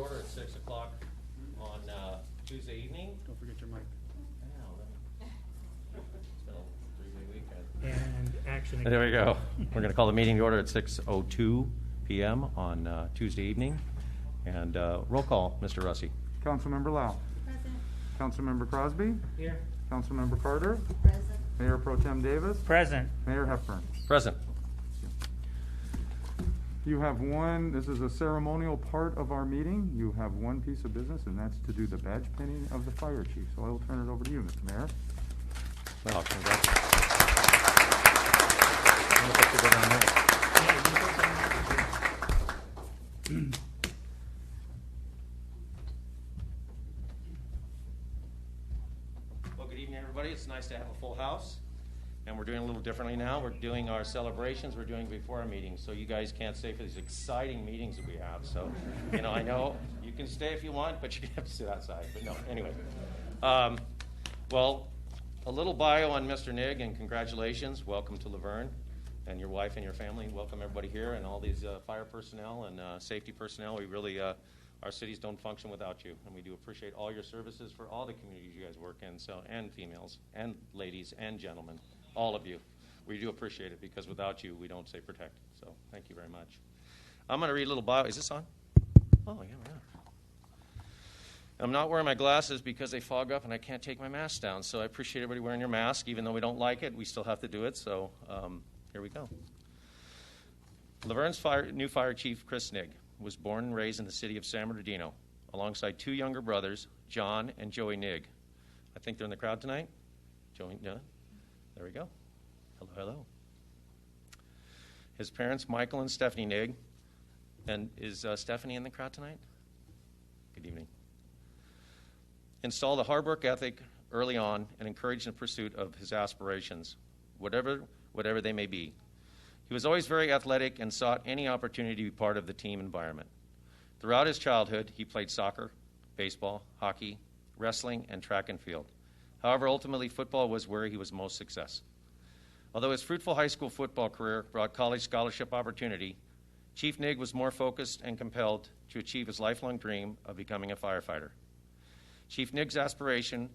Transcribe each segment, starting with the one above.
order at 6 o'clock on Tuesday evening. Don't forget your mic. It's been a 3-day weekend. And action again. There we go. We're going to call the meeting to order at 6:02 p.m. on Tuesday evening. And roll call, Mr. Russi. Councilmember Lau. Present. Councilmember Crosby. Here. Councilmember Carter. Present. Mayor Pro Tem Davis. Present. Mayor Hepburn. Present. You have one, this is a ceremonial part of our meeting. You have one piece of business, and that's to do the badge pinning of the fire chief. So I will turn it over to you, Mr. Mayor. Well, congrats. I'm gonna put you down there. Well, good evening, everybody. It's nice to have a full house. And we're doing a little differently now. We're doing our celebrations. We're doing before our meetings. So you guys can't stay for these exciting meetings that we have. So, I know you can stay if you want, but you have to sit outside. But no, anyway. Well, a little bio on Mr. Nig, and congratulations. Welcome to Laverne, and your wife and your family. Welcome everybody here, and all these fire personnel and safety personnel. We really, our cities don't function without you, and we do appreciate all your services for all the communities you guys work in. So, and females, and ladies, and gentlemen. All of you. We do appreciate it, because without you, we don't stay protected. So thank you very much. I'm going to read a little bio. Is this on? Oh, yeah, we are. I'm not wearing my glasses because they fog up and I can't take my mask down. So I appreciate everybody wearing your mask. Even though we don't like it, we still have to do it. So here we go. Laverne's new fire chief, Chris Nig, was born and raised in the city of San Bernardino alongside two younger brothers, John and Joey Nig. I think they're in the crowd tonight. Joey, yeah. There we go. Hello, hello. His parents, Michael and Stephanie Nig. And is Stephanie in the crowd tonight? Good evening. Installed a hard work ethic early on and encouraged the pursuit of his aspirations, whatever they may be. He was always very athletic and sought any opportunity to be part of the team environment. Throughout his childhood, he played soccer, baseball, hockey, wrestling, and track and field. However, ultimately, football was where he was most successful. Although his fruitful high school football career brought college scholarship opportunity, Chief Nig was more focused and compelled to achieve his lifelong dream of becoming a firefighter. Chief Nig's aspiration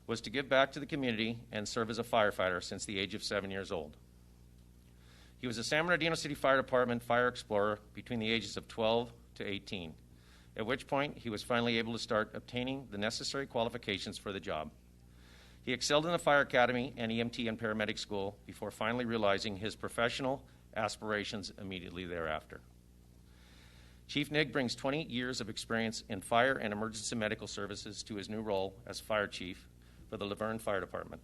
was to give back to the community and serve as a firefighter since the age of 7 years old. He was a San Bernardino City Fire Department fire explorer between the ages of 12 to 18, at which point he was finally able to start obtaining the necessary qualifications for the job. He excelled in the fire academy and EMT and paramedic school before finally realizing his professional aspirations immediately thereafter. Chief Nig brings 20 years of experience in fire and emergency medical services to his new role as fire chief for the Laverne Fire Department.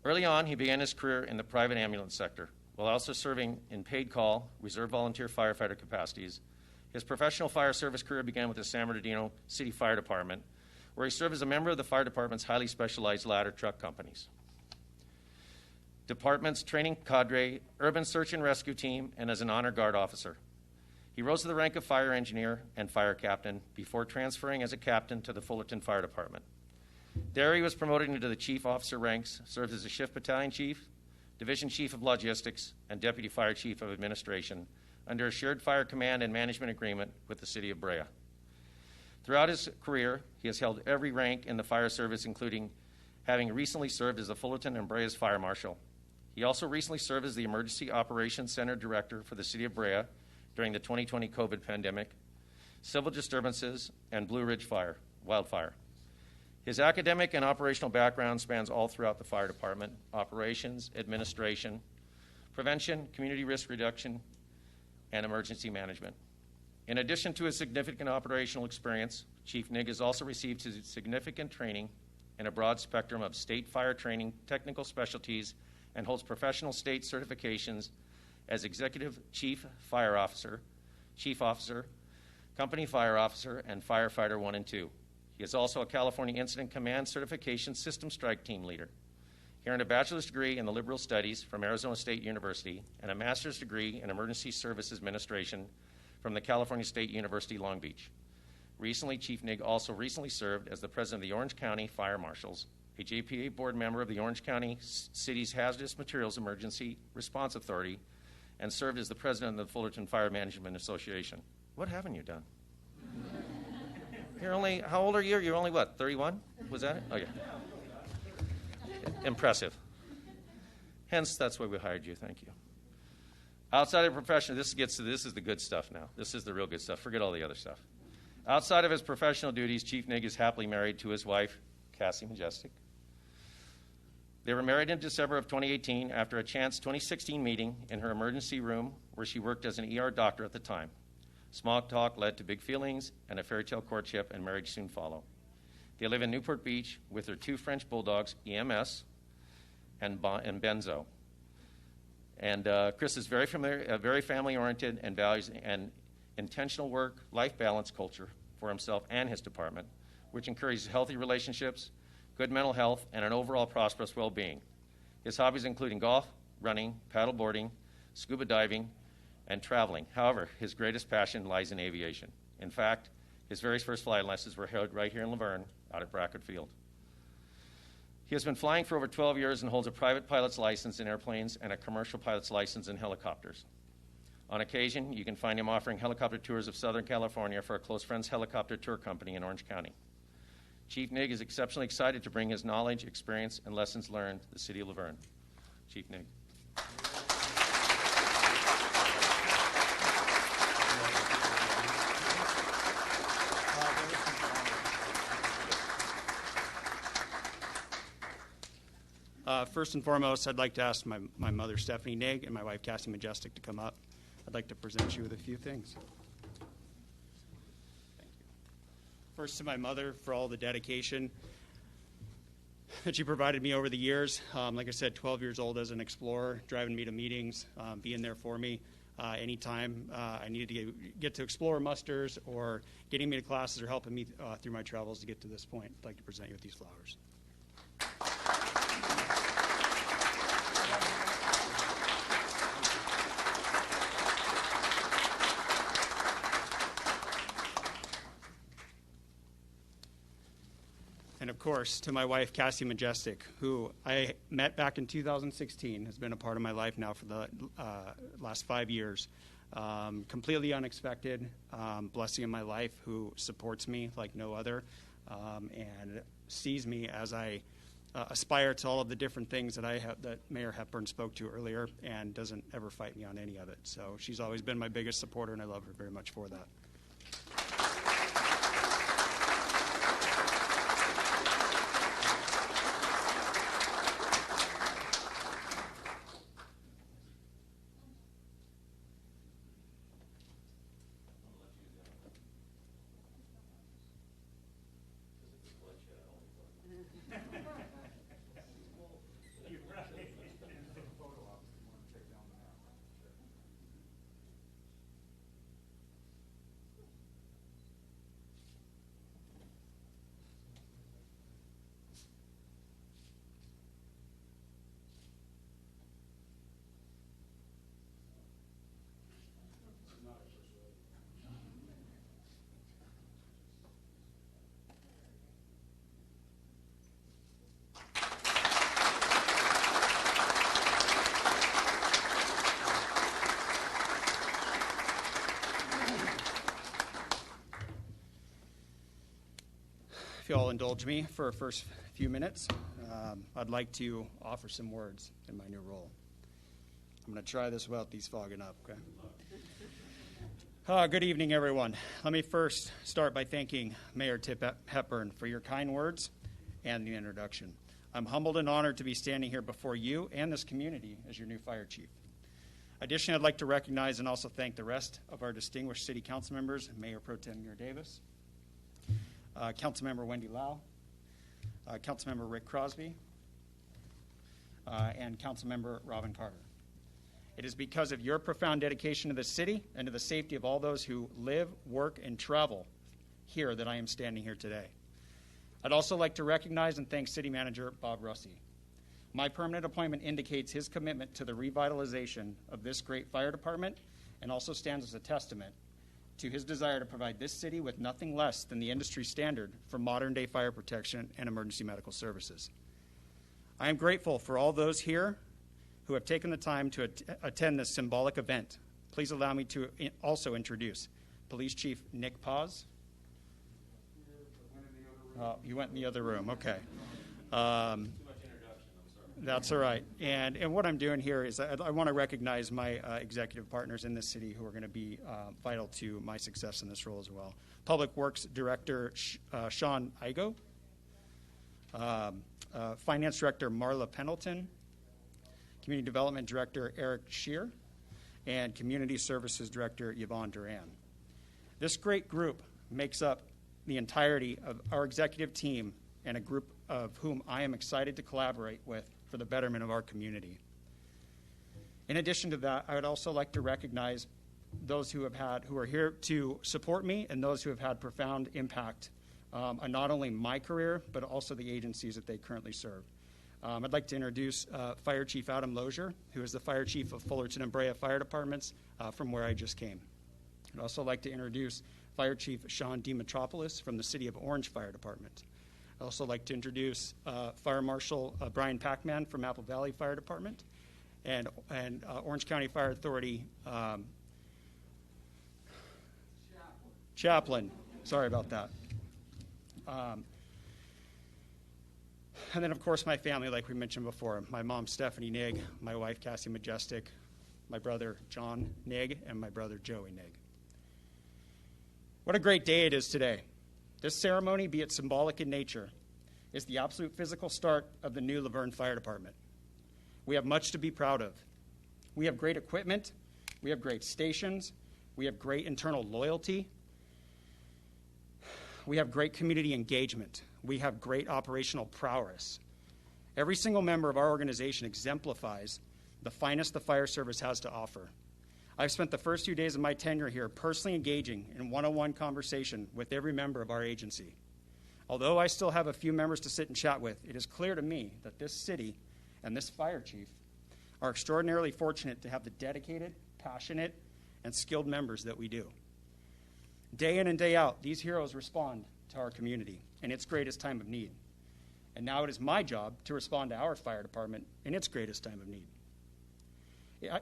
Early on, he began his career in the private ambulance sector, while also serving in paid call, reserve volunteer firefighter capacities. His professional fire service career began with the San Bernardino City Fire Department, where he served as a member of the fire department's highly specialized ladder truck companies, department's training cadre, urban search and rescue team, and as an honor guard officer. He rose to the rank of fire engineer and fire captain before transferring as a captain to the Fullerton Fire Department. There he was promoted into the chief officer ranks, served as a shift battalion chief, division chief of logistics, and deputy fire chief of administration under a shared fire command and management agreement with the city of Brea. Throughout his career, he has held every rank in the fire service, including having recently served as the Fullerton and Brea's fire marshal. He also recently served as the Emergency Operations Center Director for the city of Brea during the 2020 COVID pandemic, civil disturbances, and Blue Ridge wildfire. His academic and operational background spans all throughout the fire department: operations, administration, prevention, community risk reduction, and emergency management. In addition to his significant operational experience, Chief Nig has also received his significant training in a broad spectrum of state fire training technical specialties and holds professional state certifications as Executive Chief Fire Officer, Chief Officer, Company Fire Officer, and Firefighter 1 and 2. He is also a California Incident Command Certification System Strike Team Leader. He earned a bachelor's degree in the Liberal Studies from Arizona State University and a master's degree in Emergency Services Administration from the California State University, Long Beach. Recently, Chief Nig also recently served as the president of the Orange County Fire Marshals, a JPA board member of the Orange County City's Hazardous Materials Emergency Response Authority, and served as the president of the Fullerton Fire Management Association. What haven't you done? You're only, how old are you? You're only what, 31? Was that it? Okay. Impressive. Hence, that's why we hired you. Thank you. Outside of profession, this is the good stuff now. This is the real good stuff. Forget all the other stuff. Outside of his professional duties, Chief Nig is happily married to his wife, Cassie Majestic. They were married in December of 2018 after a chance 2016 meeting in her emergency room where she worked as an ER doctor at the time. Small talk led to big feelings, and a fairy tale courtship and marriage soon follow. They live in Newport Beach with their 2 French bulldogs, EMS and Benzo. And Chris is very familiar, very family-oriented and values an intentional work-life balance culture for himself and his department, which encourages healthy relationships, good mental health, and an overall prosperous well-being. His hobbies including golf, running, paddleboarding, scuba diving, and traveling. However, his greatest passion lies in aviation. In fact, his very first flight lessons were held right here in Laverne, out at Brackett Field. He has been flying for over 12 years and holds a private pilot's license in airplanes and a commercial pilot's license in helicopters. On occasion, you can find him offering helicopter tours of Southern California for a close friend's helicopter tour company in Orange County. Chief Nig is exceptionally excited to bring his knowledge, experience, and lessons learned to the city of Laverne. Chief Nig. First and foremost, I'd like to ask my mother, Stephanie Nig, and my wife, Cassie Majestic, to come up. I'd like to present you with a few things. Thank you. First, to my mother, for all the dedication that she provided me over the years. Like I said, 12 years old as an explorer, driving me to meetings, being there for me anytime I needed to get to explore musters or getting me to classes or helping me through my travels to get to this point. I'd like to present you with these flowers. And of course, to my wife, Cassie Majestic, who I met back in 2016, has been a part of my life now for the last 5 years. Completely unexpected, blessing in my life, who supports me like no other, and sees me as I aspire to all of the different things that I have, that Mayor Hepburn spoke to earlier, and doesn't ever fight me on any of it. So she's always been my biggest supporter, and I love her very much for that. If you all indulge me for a first few minutes, I'd like to offer some words in my new role. I'm going to try this without these fogging up, okay? Good evening, everyone. Let me first start by thanking Mayor Tip Hepburn for your kind words and the introduction. I'm humbled and honored to be standing here before you and this community as your new fire chief. Additionally, I'd like to recognize and also thank the rest of our distinguished city council members, Mayor Pro Tem Muir Davis, Councilmember Wendy Lau, Councilmember Rick Crosby, and Councilmember Robin Carter. It is because of your profound dedication to the city and to the safety of all those who live, work, and travel here that I am standing here today. I'd also like to recognize and thank City Manager Bob Russi. My permanent appointment indicates his commitment to the revitalization of this great fire department and also stands as a testament to his desire to provide this city with nothing less than the industry standard for modern-day fire protection and emergency medical services. I am grateful for all those here who have taken the time to attend this symbolic event. Please allow me to also introduce Police Chief Nick Paz, Oh, you went in the other room. Okay. That's all right. And what I'm doing here is I want to recognize my executive partners in this city who are going to be vital to my success in this role as well. Public Works Director Sean Igo, Finance Director Marla Pendleton, Community Development Director Eric Shear, and Community Services Director Yvonne Duran. This great group makes up the entirety of our executive team and a group of whom I am excited to collaborate with for the betterment of our community. In addition to that, I would also like to recognize those who are here to support me and those who have had profound impact on not only my career, but also the agencies that they currently serve. I'd like to introduce Fire Chief Adam Lozier, who is the Fire Chief of Fullerton and Brea Fire Departments from where I just came. I'd also like to introduce Fire Chief Sean Dimitropoulos from the City of Orange Fire Department. I'd also like to introduce Fire Marshal Brian Packman from Apple Valley Fire Department and Orange County Fire Authority Chaplain. Sorry about that. And then, of course, my family, like we mentioned before, my mom, Stephanie Nigg, my wife, Cassie Majestic, my brother, John Nigg, and my brother, Joey Nigg. What a great day it is today. This ceremony, be it symbolic in nature, is the absolute physical start of the new Laverne Fire Department. We have much to be proud of. We have great equipment. We have great stations. We have great internal loyalty. We have great community engagement. We have great operational prowess. Every single member of our organization exemplifies the finest the fire service has to offer. I've spent the first few days of my tenure here personally engaging in one-on-one conversation with every member of our agency. Although I still have a few members to sit and chat with, it is clear to me that this city and this fire chief are extraordinarily fortunate to have the dedicated, passionate, and skilled members that we do. Day in and day out, these heroes respond to our community in its greatest time of need. And now it is my job to respond to our fire department in its greatest time of need.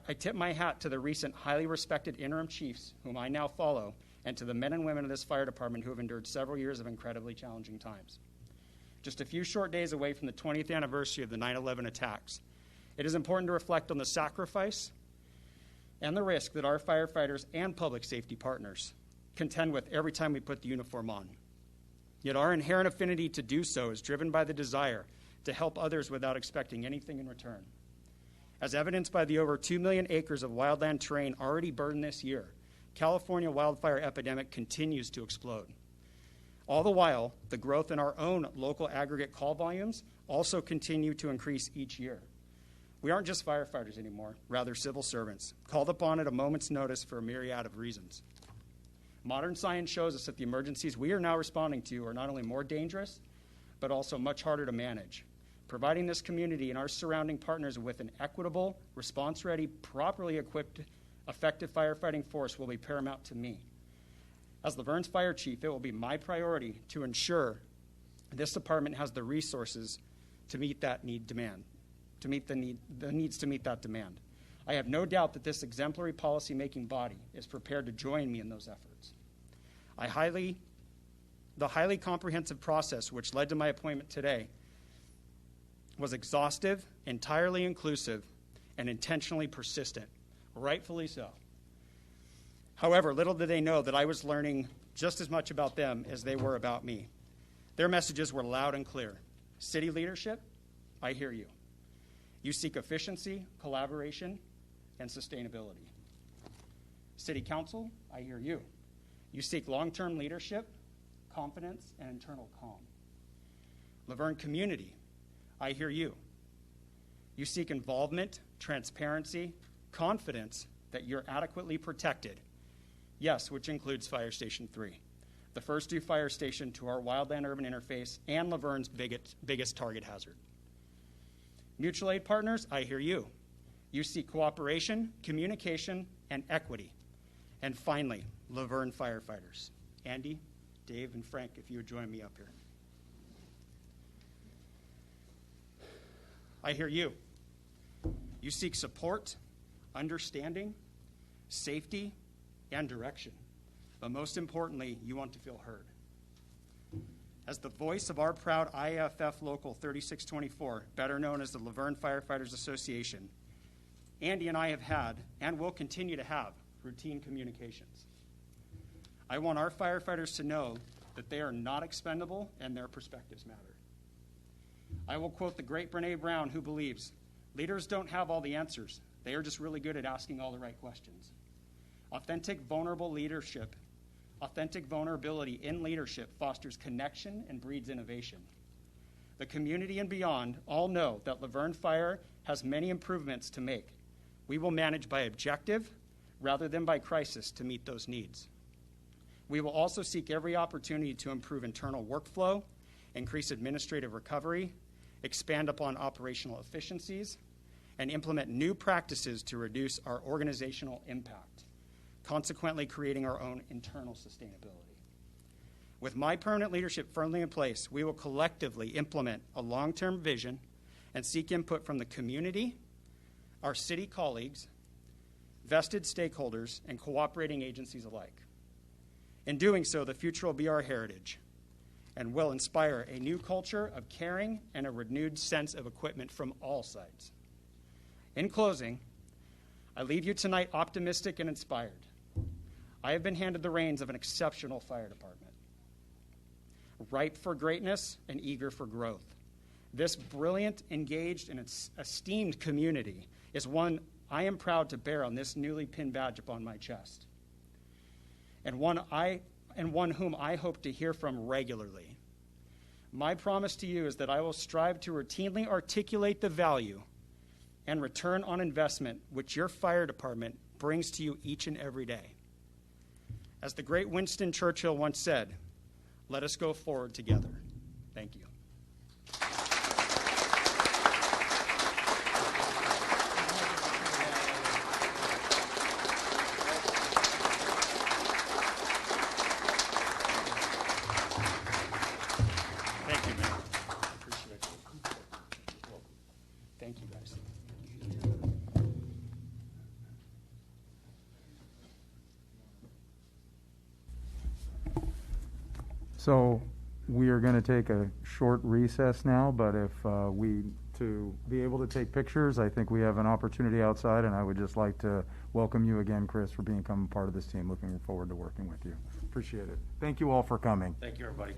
I tip my hat to the recent highly respected interim chiefs whom I now follow, and to the men and women of this fire department who have endured several years of incredibly challenging times. Just a few short days away from the 20th anniversary of the 9/11 attacks, it is important to reflect on the sacrifice and the risk that our firefighters and public safety partners contend with every time we put the uniform on. Yet our inherent affinity to do so is driven by the desire to help others without expecting anything in return. As evidenced by the over 2 million acres of wildland terrain already burned this year, California wildfire epidemic continues to explode. All the while, the growth in our own local aggregate call volumes also continue to increase each year. We aren't just firefighters anymore, rather civil servants, called upon at a moment's notice for a myriad of reasons. Modern science shows us that the emergencies we are now responding to are not only more dangerous, but also much harder to manage. Providing this community and our surrounding partners with an equitable, response-ready, properly equipped, effective firefighting force will be paramount to me. As Laverne's fire chief, it will be my priority to ensure this department has the resources to meet that demand. I have no doubt that this exemplary policy-making body is prepared to join me in those efforts. The highly comprehensive process which led to my appointment today was exhaustive, entirely inclusive, and intentionally persistent, rightfully so. However, little did they know that I was learning just as much about them as they were about me. Their messages were loud and clear. City leadership, I hear you. You seek efficiency, collaboration, and sustainability. City Council, I hear you. You seek long-term leadership, confidence, and internal calm. Laverne community, I hear you. You seek involvement, transparency, confidence that you're adequately protected. Yes, which includes Fire Station 3, the first new fire station to our wildland-urban interface and Laverne's biggest target hazard. Mutual aid partners, I hear you. You seek cooperation, communication, and equity. And finally, Laverne firefighters. Andy, Dave, and Frank, if you would join me up here. I hear you. You seek support, understanding, safety, and direction. But most importantly, you want to feel heard. As the voice of our proud IAFF Local 3624, better known as the Laverne Firefighters Association, Andy and I have had and will continue to have routine communications. I want our firefighters to know that they are not expendable and their perspectives matter. I will quote the great Brene Brown, who believes, leaders don't have all the answers. They are just really good at asking all the right questions. Authentic vulnerability in leadership fosters connection and breeds innovation. The community and beyond all know that Laverne Fire has many improvements to make. We will manage by objective rather than by crisis to meet those needs. We will also seek every opportunity to improve internal workflow, increase administrative recovery, expand upon operational efficiencies, and implement new practices to reduce our organizational impact, consequently creating our own internal sustainability. With my permanent leadership firmly in place, we will collectively implement a long-term vision and seek input from the community, our city colleagues, vested stakeholders, and cooperating agencies alike. In doing so, the future will be our heritage and will inspire a new culture of caring and a renewed sense of equipment from all sides. In closing, I leave you tonight optimistic and inspired. I have been handed the reins of an exceptional fire department, ripe for greatness and eager for growth. This brilliant, engaged, and esteemed community is one I am proud to bear on this newly pinned badge upon my chest, and one whom I hope to hear from regularly. My promise to you is that I will strive to routinely articulate the value and return on investment which your fire department brings to you each and every day. As the great Winston Churchill once said, let us go forward together. Thank you. Thank you, man. Appreciate it. Thank you, guys. So we are going to take a short recess now, but if to be able to take pictures, I think we have an opportunity outside, and I would just like to welcome you again, Chris, for becoming part of this team. Looking forward to working with you. Appreciate it. Thank you all for coming. Thank you, everybody.